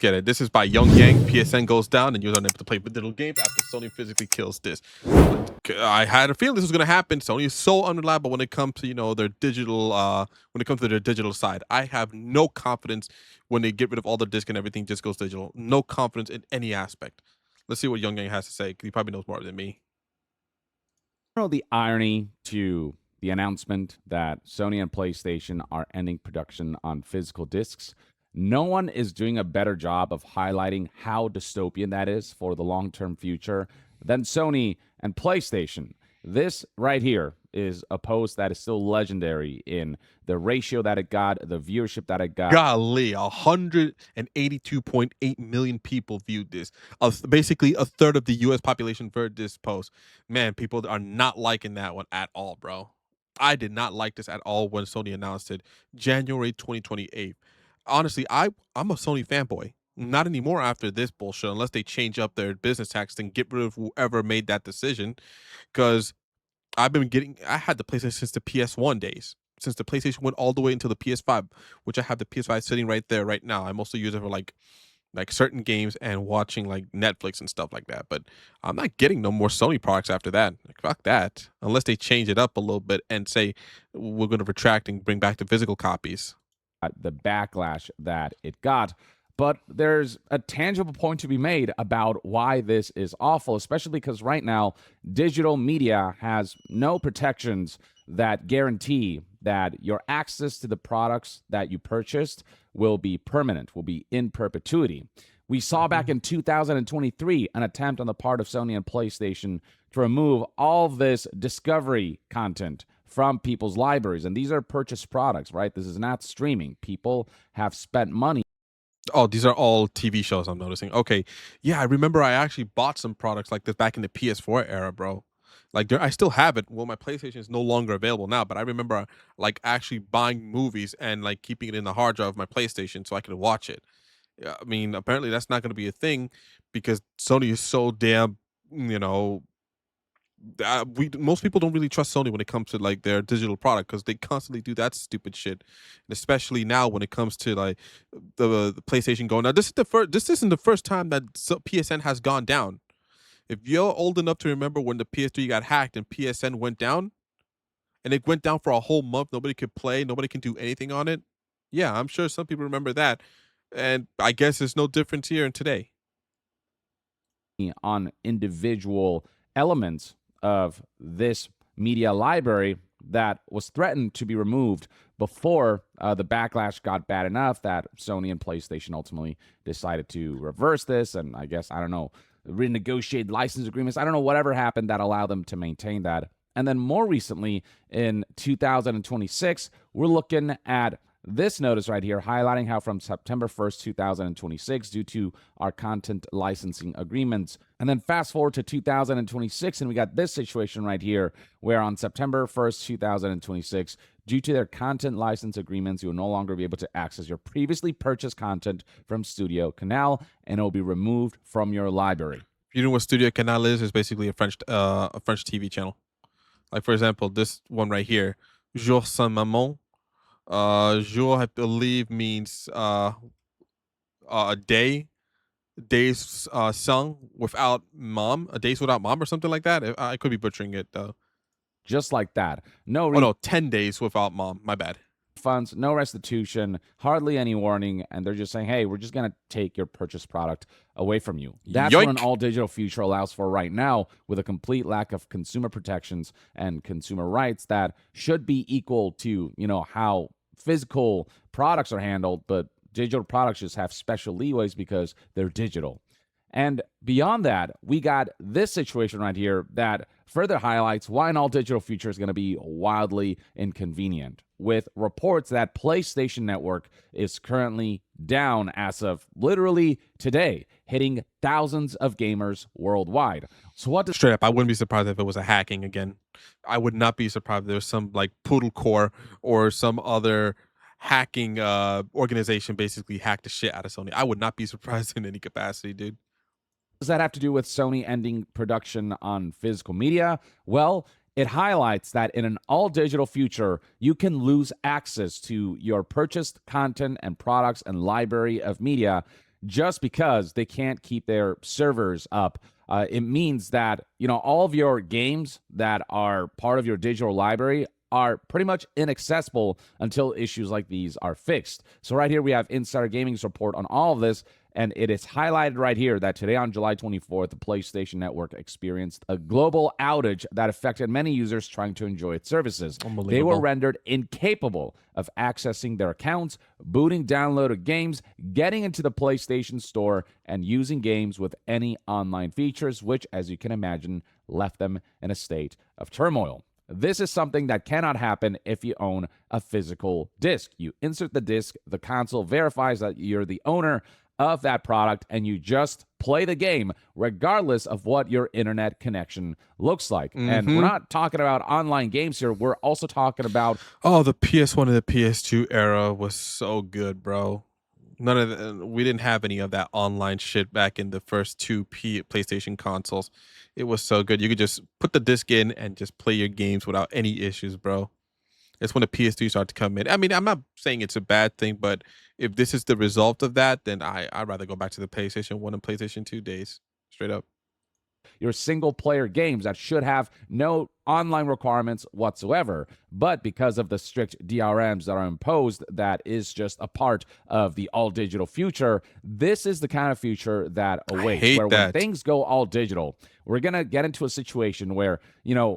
Get it? This is by YongYeah. PSN goes down, and you're unable to play digital games after Sony physically kills this. I had a feeling this was going to happen. Sony is so unreliable when it comes to their digital when it comes to their digital side. I have no confidence when they get rid of all the disc and everything just goes digital. No confidence in any aspect. Let's see what YongYeah has to say. He probably knows more than me. The irony to the announcement that Sony and PlayStation are ending production on physical discs. No one is doing a better job of highlighting how dystopian that is for the long-term future than Sony and PlayStation. This right here is a post that is still legendary in the ratio that it got, the viewership that it got. Golly, 182.8 million people viewed this. Basically, a third of the U.S. population viewed this post. Man, people are not liking that one at all, bro. I did not like this at all when Sony announced it, January 2028. Honestly, I'm a Sony fanboy. Not anymore after this bullshit, unless they change up their business tax and get rid of whoever made that decision. Because I had the PlayStation since the PS1 days. Since the PlayStation went all the way into the PS5, which I have the PS5 sitting right there right now. I mostly use it for like certain games and watching like Netflix and stuff like that. But I'm not getting no more Sony products after that. Like, fuck that. Unless they change it up a little bit and say we're going to retract and bring back the physical copies. The backlash that it got. But there's a tangible point to be made about why this is awful, especially because right now, digital media has no protections that guarantee that your access to the products that you purchased will be permanent, will be in perpetuity. We saw back in 2023 an attempt on the part of Sony and PlayStation to remove all this discovery content from people's libraries. And these are purchased products, right? This is not streaming. People have spent money. Oh, these are all TV shows I'm noticing. Okay. Yeah, I remember I actually bought some products like this back in the PS4 era, bro. Like I still have it. Well, my PlayStation is no longer available now, but I remember like actually buying movies and like keeping it in the hard drive of my PlayStation so I could watch it. Yeah, I mean, apparently that's not going to be a thing because Sony is so damn, you know, most people don't really trust Sony when it comes to like their digital product because they constantly do that stupid shit, and especially now when it comes to like the PlayStation going. Now this isn't the first time that PSN has gone down. If you're old enough to remember when the PS3 got hacked and PSN went down, and it went down for a whole month, nobody could play, nobody can do anything on it. Yeah, I'm sure some people remember that, and I guess there's no difference here in today. On individual elements of this media library that was threatened to be removed before the backlash got bad enough that Sony and PlayStation ultimately decided to reverse this and I guess, I don't know, renegotiate license agreements. I don't know, whatever happened that allowed them to maintain that. And then more recently in 2026, we're looking at this notice right here highlighting how from September 1st, 2026, due to our content licensing agreements. And then fast forward to 2026, and we got this situation right here where on September 1st, 2026, due to their content license agreements, you will no longer be able to access your previously purchased content from Studio Canal, and it will be removed from your library. You know what Studio Canal is? It's basically a French TV channel. Like for example, this one right here, Jour sans maman. Jour, I believe, means a day. Days sung without mom. A days without mom or something like that. I could be butchering it though. Just like that. Oh no, 10 days without mom. My bad. Funds, no restitution, hardly any warning, and they're just saying, hey, we're just going to take your purchased product away from you. That's what an all-digital future allows for right now, with a complete lack of consumer protections and consumer rights that should be equal to, how physical products are handled, but digital products just have special leeways because they're digital. And beyond that, we got this situation right here that further highlights why an all-digital future is going to be wildly inconvenient, with reports that PlayStation Network is currently down as of literally today, hitting thousands of gamers worldwide. So what does... Straight up, I wouldn't be surprised if it was a hacking again. I would not be surprised if there's some like Poodle Core or some other hacking organization basically hacked the shit out of Sony. I would not be surprised in any capacity, dude. Does that have to do with Sony ending production on physical media? Well, it highlights that in an all-digital future, you can lose access to your purchased content and products and library of media just because they can't keep their servers up. It means that, all of your games that are part of your digital library are pretty much inaccessible until issues like these are fixed. So right here we have Insider Gaming's report on all of this, and it is highlighted right here that today on July 24th, the PlayStation Network experienced a global outage that affected many users trying to enjoy its services. They were rendered incapable of accessing their accounts, booting downloaded games, getting into the PlayStation Store, and using games with any online features, which, as you can imagine, left them in a state of turmoil. This is something that cannot happen if you own a physical disc. You insert the disc, the console verifies that you're the owner of that product, and you just play the game regardless of what your internet connection looks like. And we're not talking about online games here. We're also talking about... Oh, the PS1 and the PS2 era was so good, bro. We didn't have any of that online shit back in the first two PlayStation consoles. It was so good. You could just put the disc in and just play your games without any issues, bro. It's when the PS3 started to come in. I mean, I'm not saying it's a bad thing, but if this is the result of that, then I'd rather go back to the PlayStation 1 and PlayStation 2 days. Straight up. Your single-player games that should have no online requirements whatsoever. But because of the strict DRMs that are imposed, that is just a part of the all-digital future. This is the kind of future that awaits, where when things go all digital, we're going to get into a situation where,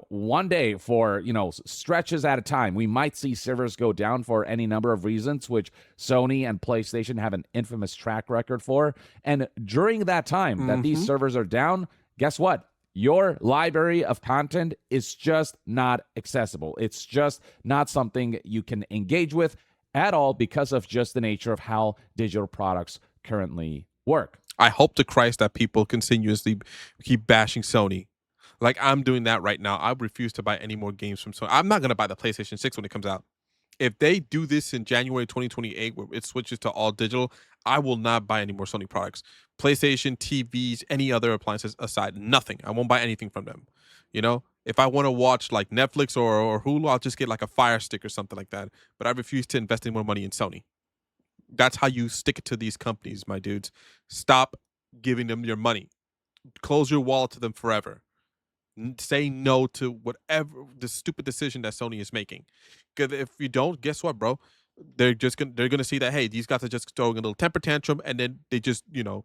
one day for, stretches at a time, we might see servers go down for any number of reasons, which Sony and PlayStation have an infamous track record for. And during that time that these servers are down, guess what? Your library of content is just not accessible. It's just not something you can engage with at all because of just the nature of how digital products currently work. I hope to Christ that people continuously keep bashing Sony. Like I'm doing that right now. I refuse to buy any more games from Sony. I'm not going to buy the PlayStation 6 when it comes out. If they do this in January 2028, where it switches to all digital, I will not buy any more Sony products. PlayStation, TVs, any other appliances aside, nothing. I won't buy anything from them. If I want to watch like Netflix or Hulu, I'll just get like a Fire Stick or something like that. But I refuse to invest any more money in Sony. That's how you stick it to these companies, my dudes. Stop giving them your money. Close your wallet to them forever. Say no to whatever the stupid decision that Sony is making. Because if you don't, guess what, bro? They're gonna see that, hey, these guys are just throwing a little temper tantrum, and then they just move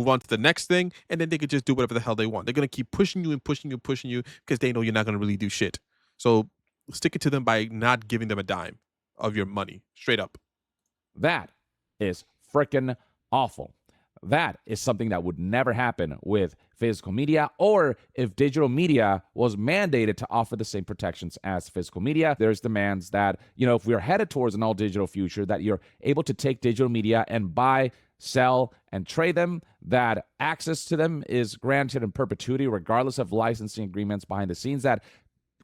on to the next thing, and then they could just do whatever the hell they want. They're gonna keep pushing you and pushing you and pushing you because they know you're not gonna really do shit. So stick it to them by not giving them a dime of your money, straight up. That is freaking awful. That is something that would never happen with physical media, or if digital media was mandated to offer the same protections as physical media. There's demands that, if we're headed towards an all-digital future, that you're able to take digital media and buy, sell, and trade them, that access to them is granted in perpetuity, regardless of licensing agreements behind the scenes, that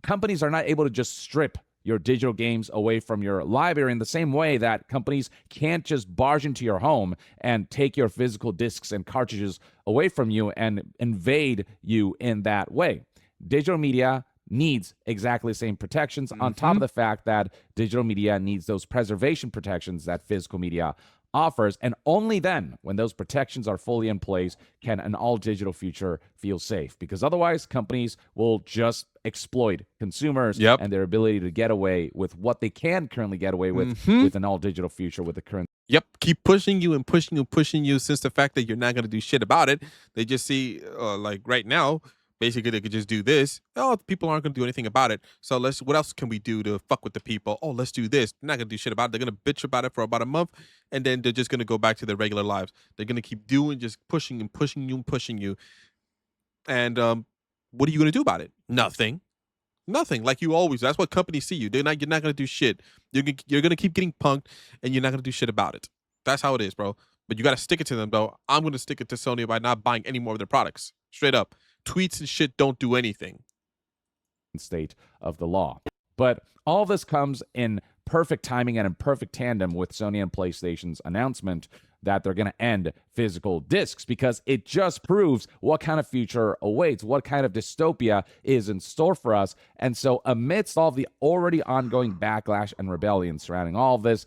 companies are not able to just strip your digital games away from your library in the same way that companies can't just barge into your home and take your physical discs and cartridges away from you and invade you in that way. Digital media needs exactly the same protections on top of the fact that digital media needs those preservation protections that physical media offers, and only then, when those protections are fully in place, can an all-digital future feel safe. Because otherwise, companies will just exploit consumers and their ability to get away with what they can currently get away with an all-digital future with the current... Yep, keep pushing you and pushing you and pushing you since the fact that you're not going to do shit about it. They just see, like right now, basically they could just do this. Oh, people aren't going to do anything about it. So what else can we do to fuck with the people? Oh, let's do this. They're not going to do shit about it. They're going to bitch about it for about a month, and then they're just going to go back to their regular lives. They're going to keep doing, just pushing and pushing you and pushing you. And what are you going to do about it? Nothing. Like you always. That's what companies see you. You're not going to do shit. You're going to keep getting punked, and you're not going to do shit about it. That's how it is, bro. But you got to stick it to them, though. I'm going to stick it to Sony by not buying any more of their products. Straight up. Tweets and shit don't do anything. State of the law. But all of this comes in perfect timing and in perfect tandem with Sony and PlayStation's announcement that they're going to end physical discs, because it just proves what kind of future awaits, what kind of dystopia is in store for us. And so, amidst all of the already ongoing backlash and rebellion surrounding all of this,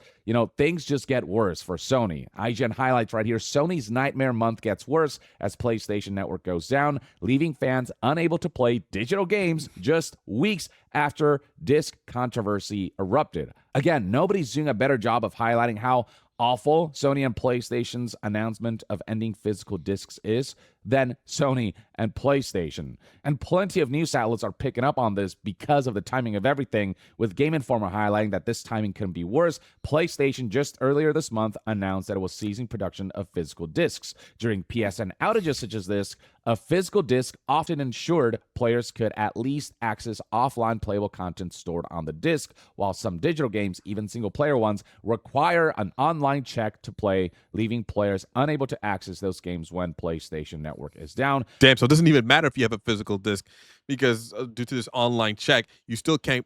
things just get worse for Sony. IGN highlights right here: Sony's nightmare month gets worse as PlayStation Network goes down, leaving fans unable to play digital games just weeks after disc controversy erupted. Again, nobody's doing a better job of highlighting how awful Sony and PlayStation's announcement of ending physical discs is than Sony and PlayStation. And plenty of news outlets are picking up on this because of the timing of everything, with Game Informer highlighting that this timing couldn't be worse. PlayStation just earlier this month announced that it was ceasing production of physical discs. During PSN outages such as this, a physical disc often ensured players could at least access offline playable content stored on the disc, while some digital games, even single-player ones, require an online check to play, leaving players unable to access those games when PlayStation Network is down. Damn, so it doesn't even matter if you have a physical disc, because due to this online check, you still can't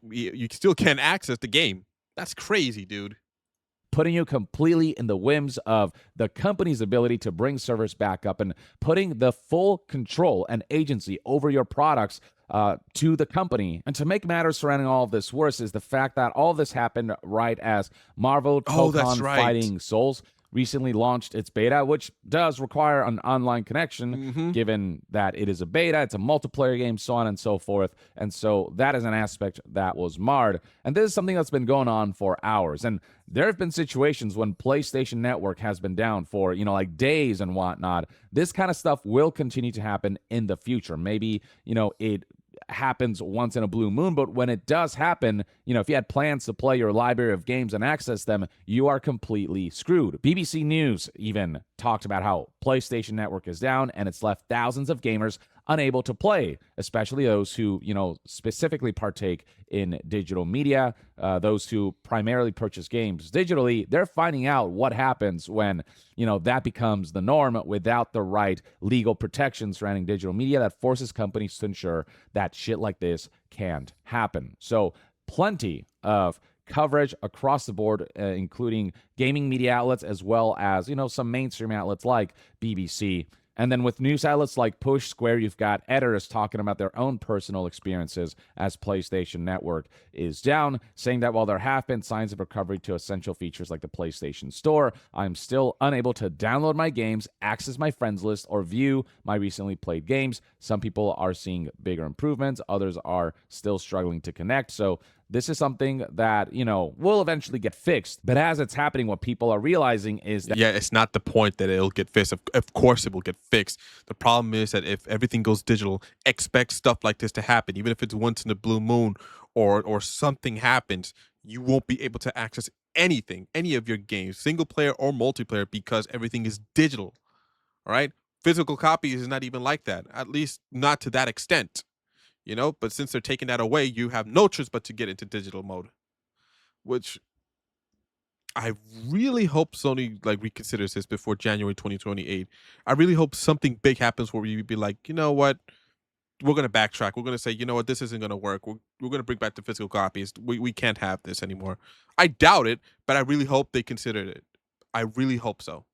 access the game. That's crazy, dude. Putting you completely in the whims of the company's ability to bring servers back up, and putting the full control and agency over your products to the company. And to make matters surrounding all of this worse is the fact that all of this happened right as Marvel Tokon Fighting Souls recently launched its beta, which does require an online connection, given that it is a beta, it's a multiplayer game, so on and so forth. And so that is an aspect that was marred. And this is something that's been going on for hours. And there have been situations when PlayStation Network has been down for, like days and whatnot. This kind of stuff will continue to happen in the future. Maybe, it happens once in a blue moon, but when it does happen, if you had plans to play your library of games and access them, you are completely screwed. BBC News even talked about how PlayStation Network is down and it's left thousands of gamers unable to play, especially those who, specifically partake in digital media, those who primarily purchase games digitally. They're finding out what happens when, that becomes the norm without the right legal protection surrounding digital media that forces companies to ensure that shit like this can't happen. So plenty of coverage across the board, including gaming media outlets as well as, some mainstream outlets like BBC. And then with news outlets like Push Square, you've got editors talking about their own personal experiences as PlayStation Network is down, saying that while there have been signs of recovery to essential features like the PlayStation Store, I'm still unable to download my games, access my friends list, or view my recently played games. Some people are seeing bigger improvements, others are still struggling to connect. So this is something that, will eventually get fixed. But as it's happening, what people are realizing is that... Yeah, it's not the point that it'll get fixed. Of course it will get fixed. The problem is that if everything goes digital, expect stuff like this to happen. Even if it's once in a blue moon or something happens, you won't be able to access anything, any of your games, single player or multiplayer, because everything is digital. All right? Physical copies is not even like that, at least not to that extent. But since they're taking that away, you have no choice but to get into digital mode, which I really hope Sony reconsiders this before January 2028. I really hope something big happens where we be like, you know what, we're gonna backtrack. We're gonna say, you know what, this isn't gonna work. We're gonna bring back the physical copies. We can't have this anymore. I doubt it, but I really hope they consider it. I really hope so.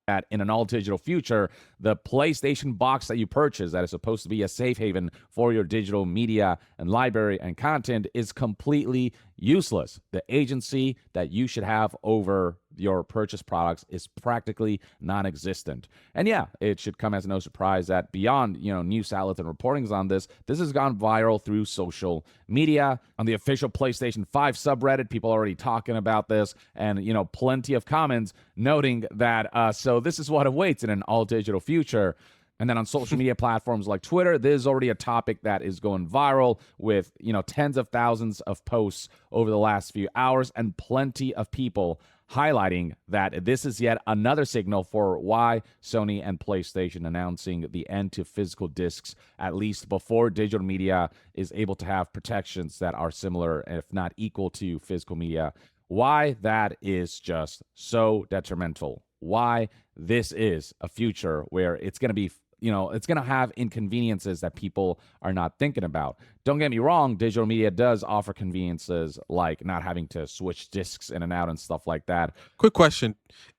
That in an all-digital future, the PlayStation box that you purchase that is supposed to be a safe haven for your digital media and library and content is completely useless. The agency that you should have over your purchase products is practically non-existent. And yeah, it should come as no surprise that beyond, news outlets and reportings on this has gone viral through social media. On the official PlayStation 5 subreddit, people are already talking about this, and, plenty of comments noting that, so this is what awaits in an all-digital future. And then on social media platforms like Twitter, this is already a topic that is going viral with, tens of thousands of posts over the last few hours, and plenty of people highlighting that this is yet another signal for why Sony and PlayStation announcing the end to physical discs, at least before digital media is able to have protections that are similar, if not equal to physical media, why that is just so detrimental. Why this is a future where it's going to be it's going to have inconveniences that people are not thinking about. Don't get me wrong, digital media does offer conveniences like not having to switch discs in and out and stuff like that. Quick question: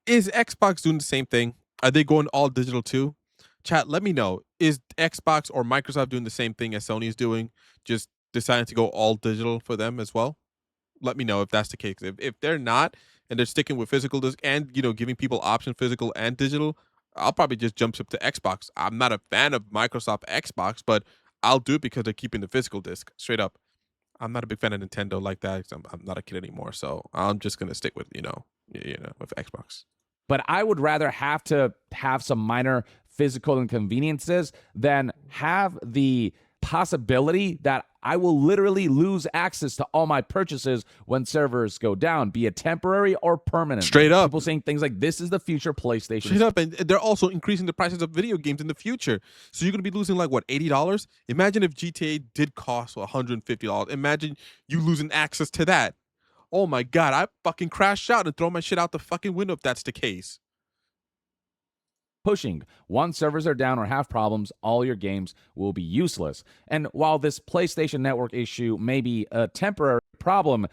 is Xbox doing the same thing? Are they going all digital too? Chat, let me know. Is Xbox or Microsoft doing the same thing as Sony is doing? Just deciding to go all digital for them as well? Let me know if that's the case. If they're not and they're sticking with physical disc and giving people option physical and digital, I'll probably just jump up to Xbox. I'm not a fan of Microsoft Xbox, but I'll do it because they're keeping the physical disc. Straight up. I'm not a big fan of Nintendo like that. I'm not a kid anymore, so I'm just gonna stick with with Xbox. But I would rather have to have some minor physical inconveniences than have the possibility that I will literally lose access to all my purchases when servers go down, be it temporary or permanent. Straight up. People saying things like, this is the future PlayStation. Straight up, and they're also increasing the prices of video games in the future. So you're gonna be losing like what, $80? Imagine if GTA did cost $150. Imagine you losing access to that. Oh my god, I fucking crash out and throw my shit out the fucking window if that's the case. Pushing. Once servers are down or have problems, all your games will be useless. And while this PlayStation Network issue may be a temporary problem,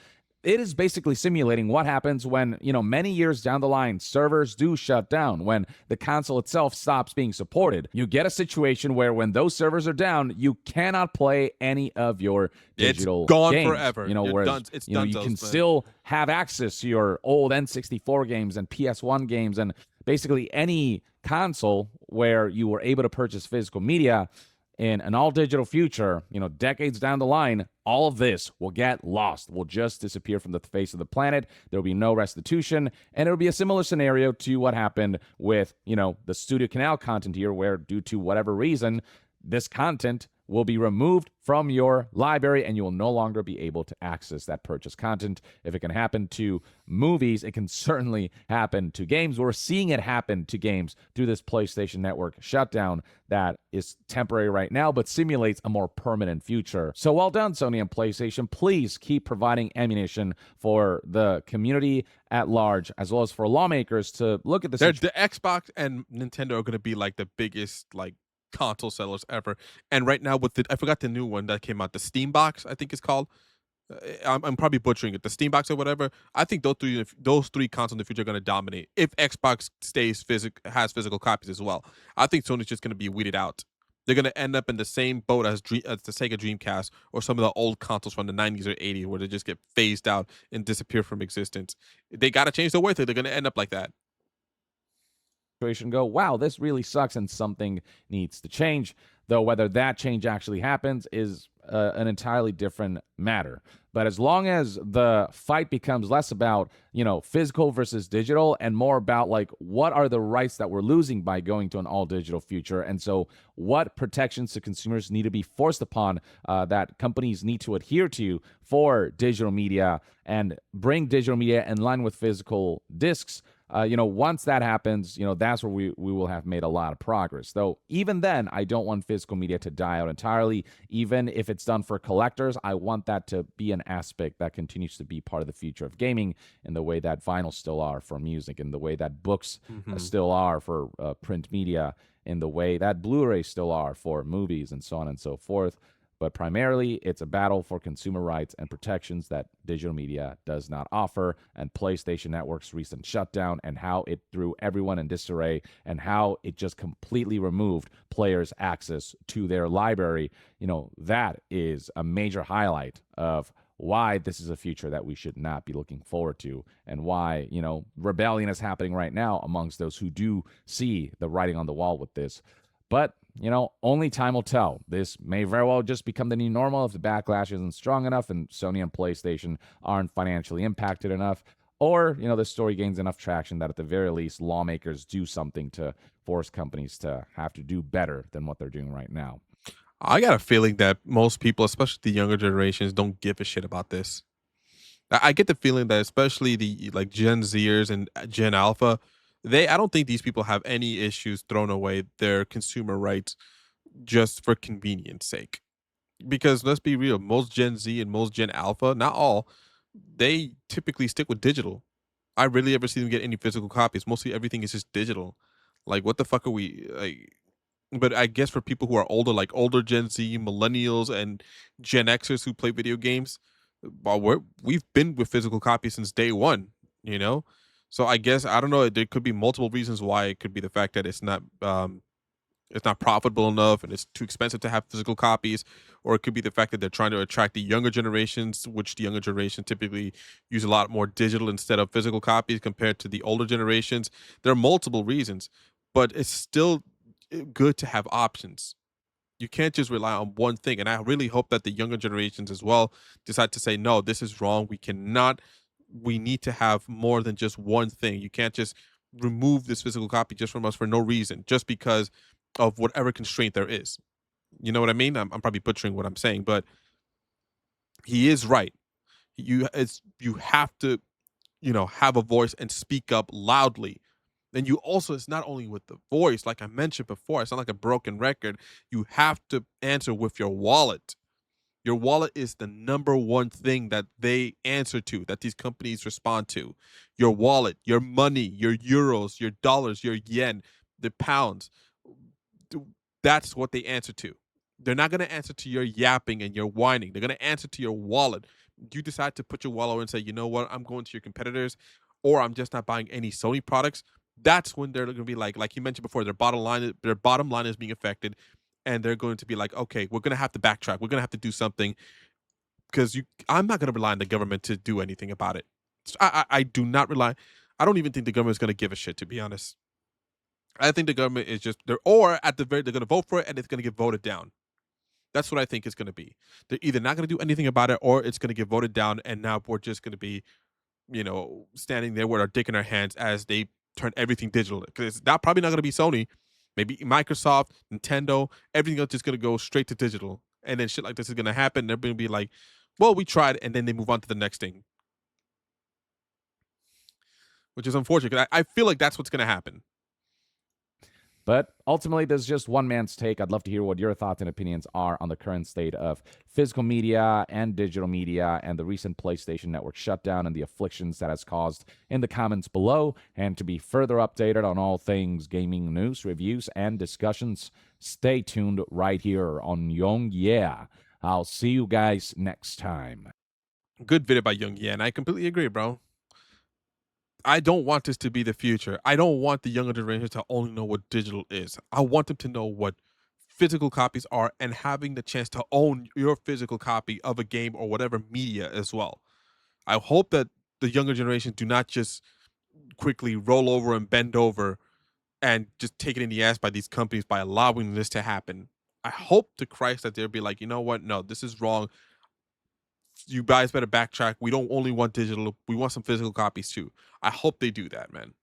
it is basically simulating what happens when, many years down the line, servers do shut down, when the console itself stops being supported. You get a situation where when those servers are down, you cannot play any of your digital it's gone games. forever. Whereas, done. It's done. you can still have access to your old N64 games and PS1 games and basically any console where you were able to purchase physical media. In an all-digital future, decades down the line, all of this will get lost, will just disappear from the face of the planet. There will be no restitution, and it will be a similar scenario to what happened with, the Studio Canal content here, where due to whatever reason, this content will be removed from your library and you will no longer be able to access that purchased content. If it can happen to movies, it can certainly happen to games. We're seeing it happen to games through this PlayStation Network shutdown that is temporary right now, but simulates a more permanent future. So well done, Sony and PlayStation. Please keep providing ammunition for the community at large, as well as for lawmakers to look at this. The Xbox and Nintendo are going to be like the biggest console sellers ever. And right now with I forgot the new one that came out, the Steam Box, I think it's called. I'm probably butchering it. The Steam Box or whatever. I think those three consoles in the future are going to dominate if Xbox has physical copies as well. I think Sony's just going to be weeded out. They're going to end up in the same boat as the Sega Dreamcast or some of the old consoles from the 90s or 80s, where they just get phased out and disappear from existence. They got to change the way they're going to end up like that. Go, wow, this really sucks and something needs to change. Though whether that change actually happens is an entirely different matter. But as long as the fight becomes less about, physical versus digital and more about what are the rights that we're losing by going to an all digital future. And so what protections to consumers need to be forced upon that companies need to adhere to for digital media and bring digital media in line with physical discs. Once that happens, that's where we will have made a lot of progress. Though, even then, I don't want physical media to die out entirely. Even if it's done for collectors, I want that to be an aspect that continues to be part of the future of gaming in the way that vinyl still are for music, in the way that books still are for print media, in the way that Blu-ray still are for movies, and so on and so forth. But primarily, it's a battle for consumer rights and protections that digital media does not offer. And PlayStation Network's recent shutdown and how it threw everyone in disarray and how it just completely removed players' access to their library, that is a major highlight of why this is a future that we should not be looking forward to, and why, rebellion is happening right now amongst those who do see the writing on the wall with this. But, only time will tell. This may very well just become the new normal if the backlash isn't strong enough and Sony and PlayStation aren't financially impacted enough, or, the story gains enough traction that at the very least lawmakers do something to force companies to have to do better than what they're doing right now. I got a feeling that most people, especially the younger generations, don't give a shit about this. I get the feeling that especially the Gen Zers and Gen Alpha, I don't think these people have any issues throwing away their consumer rights just for convenience sake. Because let's be real, most Gen Z and most Gen Alpha, not all, they typically stick with digital. I rarely ever see them get any physical copies. Mostly everything is just digital. Like, what the fuck are we like? But I guess for people who are older, like older Gen Z, millennials, and Gen Xers who play video games, well, we've been with physical copies since day one, you know? So I guess I don't know. There could be multiple reasons why. It could be the fact that it's not profitable enough and it's too expensive to have physical copies, or it could be the fact that they're trying to attract the younger generations, which the younger generation typically use a lot more digital instead of physical copies compared to the older generations. There are multiple reasons, but it's still good to have options. You can't just rely on one thing. And I really hope that the younger generations as well decide to say, no, this is wrong. We cannot, we need to have more than just one thing. You can't just remove this physical copy just from us for no reason, just because of whatever constraint there is. You know what I mean? I'm probably butchering what I'm saying, but he is right. You have to, have a voice and speak up loudly. And you also, it's not only with the voice, like I mentioned before, it's not like a broken record. You have to answer with your wallet. Your wallet is the number one thing that they answer to, that these companies respond to. Your wallet, your money, your euros, your dollars, your yen, the pounds. That's what they answer to. They're not going to answer to your yapping and your whining. They're going to answer to your wallet. You decide to put your wallet and say, you know what, I'm going to your competitors, or I'm just not buying any Sony products. That's when they're going to be like you mentioned before, their bottom line is being affected, and they're going to be like, okay, we're going to have to backtrack. We're going to have to do something because I'm not going to rely on the government to do anything about it. I do not rely. I don't even think the government is going to give a shit, to be honest. I think the government is just there, or at the very, they're going to vote for it and it's going to get voted down. That's what I think it's going to be. They're either not going to do anything about it, or it's going to get voted down, and now we're just going to be, standing there with our dick in our hands as they turn everything digital. Because it's not probably not going to be Sony, maybe Microsoft, Nintendo, everything else is going to go straight to digital, and then shit like this is going to happen. They're going to be like, "Well, we tried," and then they move on to the next thing, which is unfortunate. 'Cause I feel like that's what's going to happen. But ultimately, this is just one man's take. I'd love to hear what your thoughts and opinions are on the current state of physical media and digital media and the recent PlayStation Network shutdown and the afflictions that has caused in the comments below. And to be further updated on all things gaming news, reviews, and discussions, stay tuned right here on YongYeah. I'll see you guys next time. Good video by YongYeah, and I completely agree, bro. I don't want this to be the future. I don't want the younger generation to only know what digital is. I want them to know what physical copies are, and having the chance to own your physical copy of a game or whatever media as well. I hope that the younger generation do not just quickly roll over and bend over and just take it in the ass by these companies by allowing this to happen. I hope to Christ that they'll be like, you know what? No, this is wrong. You guys better backtrack. We don't only want digital, we want some physical copies too. I hope they do that, man.